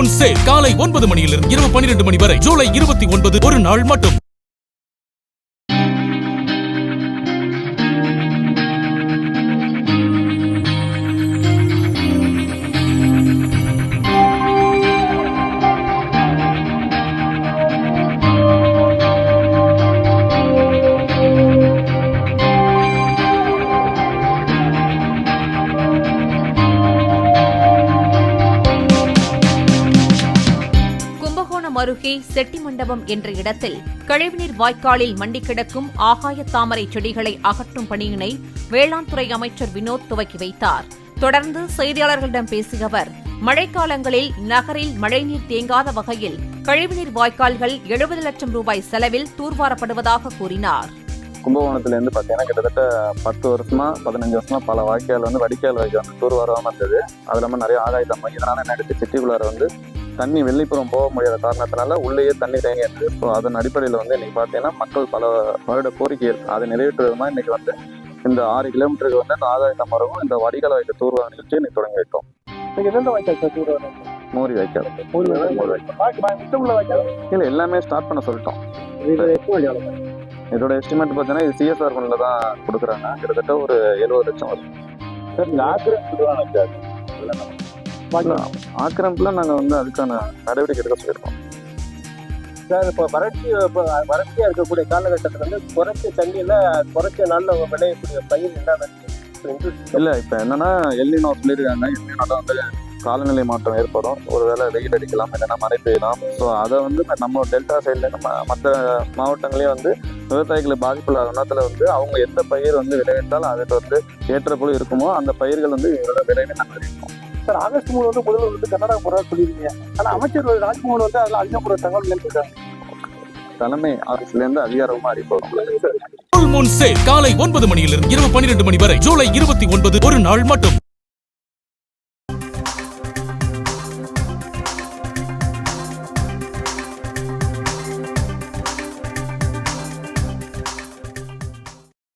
Moon sale காலை 9 மணியிலிருந்து இரவு 12 மணி வரை ஜூலை 29 ஒரு நாள் மட்டும். அருகே செட்டிமண்டபம் என்ற இடத்தில் கழிவுநீர் வாய்க்காலில் மண்டி கிடக்கும் ஆகாய தாமரை செடிகளை அகற்றும் பணியினை வேளாண் துறை அமைச்சர் வினோத் துவக்கி வைத்தார். தொடர்ந்து செய்தியாளர்களிடம் பேசிய அவர், மழைக்காலங்களில் நகரில் மழைநீர் தேங்காத வகையில் கழிவுநீர் வாய்க்கால்கள் 70 லட்சம் ரூபாய் செலவில் தூர்வாரப்படுவதாக கூறினார். கும்பகோணத்திலேருந்து பார்த்தீங்கன்னா கிட்டத்தட்ட 10 வருஷமா 15 வருஷமா பல வாய்க்கால் வடிகால் வாய்க்கால் தூர்வாராமல் இருந்தது. அது இல்லாமல் நிறைய ஆகாய தாமரை, இதனால நடித்து சிட்டிக்குள்ளார தண்ணி வெளிப்புறம் போக முடியாத காரணத்தினால உள்ளேயே தண்ணி தேங்கி இருந்தது. ஸோ அதன் அடிப்படையில் இன்னைக்கு பார்த்தீங்கன்னா மக்கள் பல வருட கோரிக்கைகள் அதை நிறைவேற்றுவதுமா இன்னைக்கு இந்த 6 கிலோமீட்டருக்கு இந்த ஆகாய தாமரையும் இந்த வடிகால் வாய்க்கால் தூர்வார நிகழ்ச்சி இன்னைக்கு தொடங்கி வைத்தோம். மூரி வாய்க்கால் இல்லை எல்லாமே ஸ்டார்ட் பண்ண சொல்லிட்டோம். இதோட எஸ்டிமேட் பார்த்தீங்கன்னா இது சிஎஸ்ஆர் ஃபண்டில் தான் கொடுக்குறாங்க. கிட்டத்தட்ட ஒரு 70 லட்சம் வரும். ஆக்கிரமிப்புல நாங்கள் அதுக்கான நடவடிக்கை எடுக்க சொல்லியிருக்கோம் சார். இப்போ வறட்சியாக இருக்கக்கூடிய காலகட்டத்தில் குறைச்ச தண்ணியில் குறைச்ச நாளில் விளையக்கூடிய பயிர் என்ன இல்லை. இப்போ என்னன்னா எல்னினோ சொல்லியிருக்காங்க. எல்னினோட காலநிலை மாற்றம் ஏற்படும். ஒருவேளை வெயில் அடிக்கலாம், இல்லைன்னா மழை பெய்யலாம். ஸோ அதை நம்ம டெல்டா சைடில் மற்ற மாவட்டங்களையும் விவசாயிகளுக்கு பாதிப்புள்ள நேரத்தில் அவங்க எந்த பயிர் விளைவித்தாலும் அதுக்கு ஏற்ற போல இருக்குமோ அந்த பயிர்கள் இதோட விளைவை நாங்கள் அறிவிப்போம். சார், ஆகஸ்ட் 3 முதல்வர் கர்நாடகா போறதா சொல்லியிருக்கீங்க. ஆனால் அமைச்சர் ராஜ்மோகன் அதில் அதிகப்பட தகவல் இருக்காங்க. தலைமை ஆஃபீஸ்லேருந்து அதிகாரமா அறிவிப்போம். மூன் சேல் காலை 9 மணியிலிருந்து இரவு 12 மணி வரை ஜூலை 29 ஒரு நாள் மட்டும்.